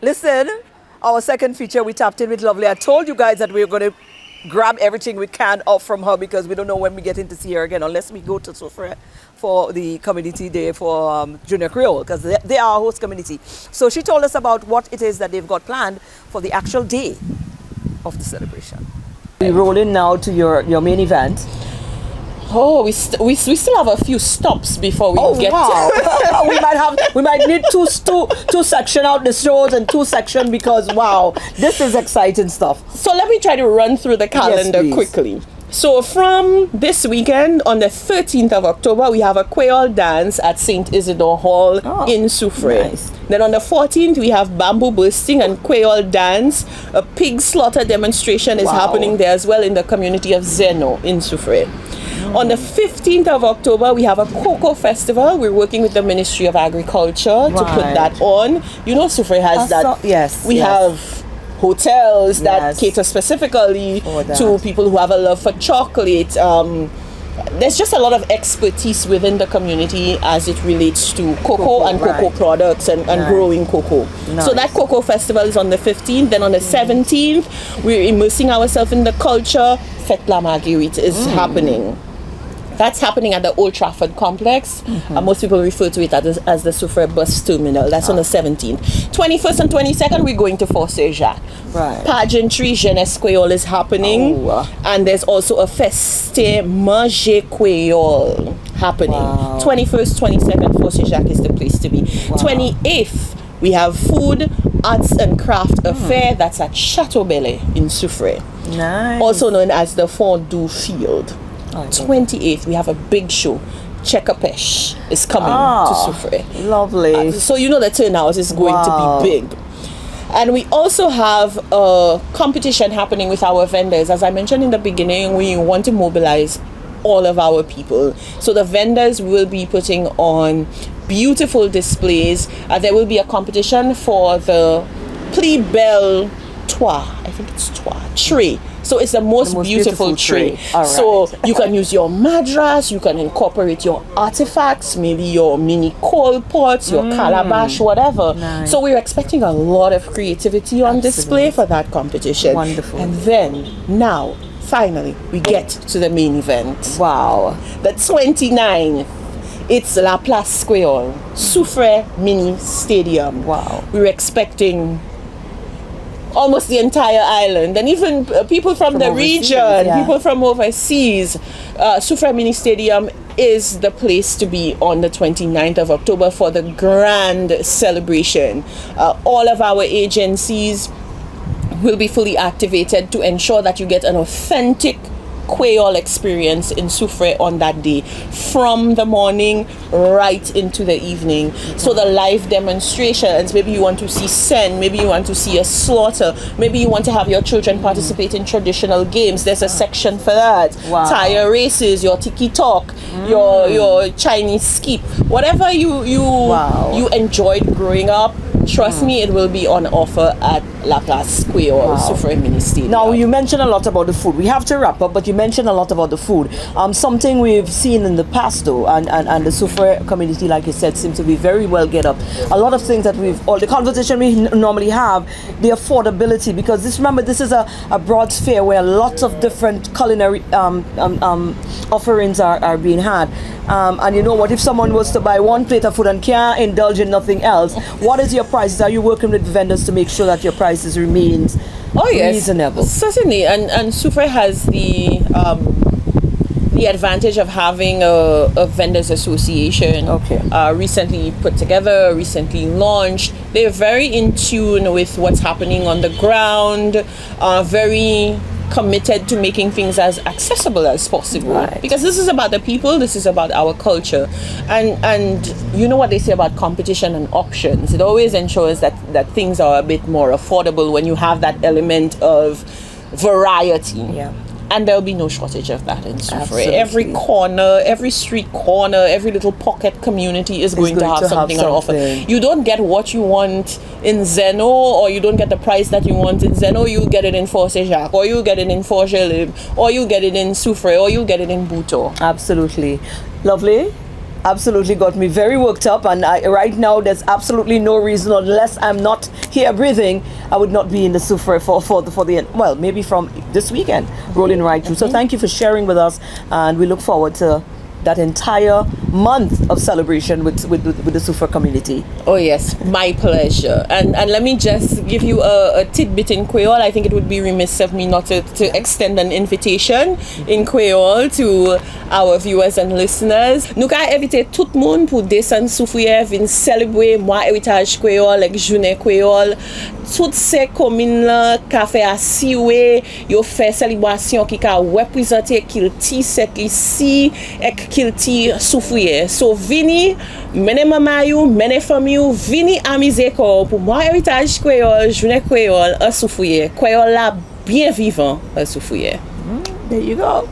Listen, our second feature, we tapped in with Lovely. I told you guys that we were going to grab everything we can off from her because we don't know when we get in to see her again unless we go to Soufrière for the community day for Junior Creole, because they are our host community. So she told us about what it is that they've got planned for the actual day of the celebration. We roll in now to your main event. Oh, we still have a few stops before we get to we might need two section out the shows and two section, because wow, this is exciting stuff. So let me try to run through the calendar quickly. So from this weekend, on the 13th of October, we have a Creole dance at St. Isidore Hall in Soufrière. Nice. Then on the 14th, we have bamboo bursting and Creole dance. A pig slaughter demonstration is happening there as well in the community of Zeno in Soufrière. On the 15th of October, we have a cocoa festival. We're working with the Ministry of Agriculture to put that on. You know, Soufrière has that. We have hotels that cater specifically to people who have a love for chocolate. There's just a lot of expertise within the community as it relates to cocoa and cocoa products and growing cocoa. So that cocoa festival is on the 15th. Then on the 17th, we're immersing ourselves in the culture. Fête La Marguerite is happening. That's happening at the Old Trafford complex. Most people refer to it as the Soufrière bus terminal. That's on the 17th. 21st and 22nd, we're going to Fort Saint-Jacques. Pageantry Jeunesse Creole is happening. And there's also a Feste Manger Creole happening. 21st, 22nd, Fort Saint-Jacques is the place to be. 28th, we have Food, Arts and Craft Affair. That's at Chateau Belle in Soufrière. Also known as the Fondue Field. 28th, we have a big show. Chekapesh is coming to Soufrière. Lovely. So you know the turnout is going to be big. And we also have a competition happening with our vendors. As I mentioned in the beginning, we want to mobilize all of our people. So the vendors will be putting on beautiful displays. There will be a competition for the Pli Belle tray. So it's the most beautiful tray. So you can use your madras, you can incorporate your artifacts, maybe your mini coal pots, your calabash, whatever. So we're expecting a lot of creativity on display for that competition. Wonderful. And then now, finally, we get to the main event. Wow. The 29th. It's La Place Creole, Soufrière Mini Stadium. Wow. We're expecting almost the entire island, and even people from the region, people from overseas. Soufrière Mini Stadium is the place to be on the 29th of October for the grand celebration. All of our agencies will be fully activated to ensure that you get an authentic Creole experience in Soufrière on that day, from the morning right into the evening. So the live demonstrations, maybe you want to see sen, maybe you want to see a slaughter, maybe you want to have your children participate in traditional games, there's a section for that. Tire races, your tiki talk, your Chinese skip, whatever you enjoyed growing up. Trust me, it will be on offer at La Place Creole, Soufrière Mini Stadium. Now, you mentioned a lot about the food. We have to wrap up, but you mentioned a lot about the food. Something we've seen in the past, though, and the Soufrière community, like you said, seems to be very well get up. A lot of things that the conversation we normally have, the affordability, because remember, this is a broad sphere where lots of different culinary offerings are being had. And you know what, if someone was to buy one plate of food and can't indulge in nothing else, what is your prices? Are you working with vendors to make sure that your prices remains reasonable? Certainly. And Soufrière has the advantage of having a vendors association recently put together, recently launched. They're very in tune with what's happening on the ground, very committed to making things as accessible as possible, because this is about the people, this is about our culture, and you know what they say about competition and options. It always ensures that things are a bit more affordable when you have that element of variety. And there'll be no shortage of that in Soufrière. Absolutely. Every corner, every street corner, every little pocket community is going to have something on offer. You don't get what you want in Zeno, or you don't get the price that you want in Zeno, you get it in Fort Saint-Jacques, or you get it in Fort Gelib, or you get it in Soufrière, or you get it in Bouton. Absolutely. Lovely. Absolutely got me very worked up, and right now there's absolutely no reason, unless I'm not here breathing, I would not be in the Soufrière for the well, maybe from this weekend rolling right through. So thank you for sharing with us, and we look forward to that entire month of celebration with the Soufrière community. Oh yes, my pleasure. And let me just give you a tidbit in Creole. I think it would be remiss of me not to extend an invitation in Creole to our viewers and listeners. Nous ka inviter tout le monde pour descendre Soufrière, vin célébrer mois héritage créole avec journée créole. Toutes ces communes là ka fait asiwe, yo fait célébration qui ka représenter kilti set ici et kilti Soufrière. So vini, mene maman you, mene famille you, vini amuser ko pour moi héritage créole, journée créole à Soufrière. Créole là bien vivant à Soufrière. There you go.